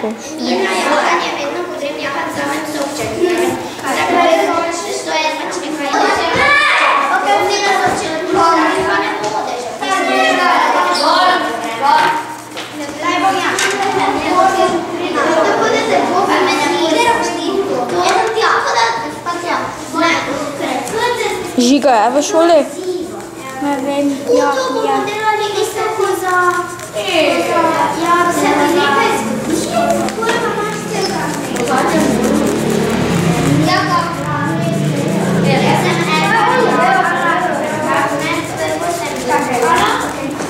Kako? Fotanje je vedno potrebno jahati zraven sovček. To je pač nekaj pomnila sovček. Pa ne bodeš. Najbolj jahati. Tako da se pa me ne bude rošti. Jedem tja. Pa tja. Žiga je v šoli? Ne vem, ja. To bomo delali isto kot za... Ja, se mi nekaj zgodi. Pojma naš tega. Ja, ga. Jaz sem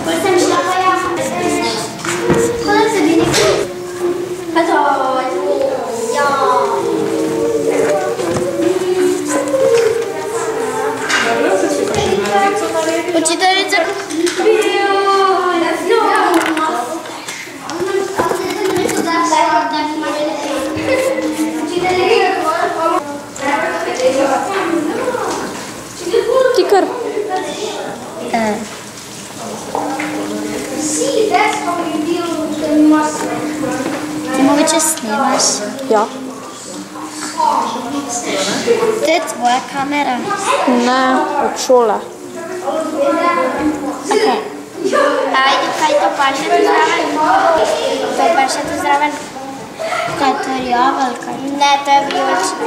Bolj sem šla pa jahati. Kodaj se bi nekaj... Eto, ja. Učiteljica... Ti kar? Ti mogoče snimaš? Ja. To je tvoja kamera? Ne, od šole. Okay. Ajde, kaj to paše tu zraven? To paše tu zraven? Kaj to je rjava ali kaj? Ne, to je vijolično.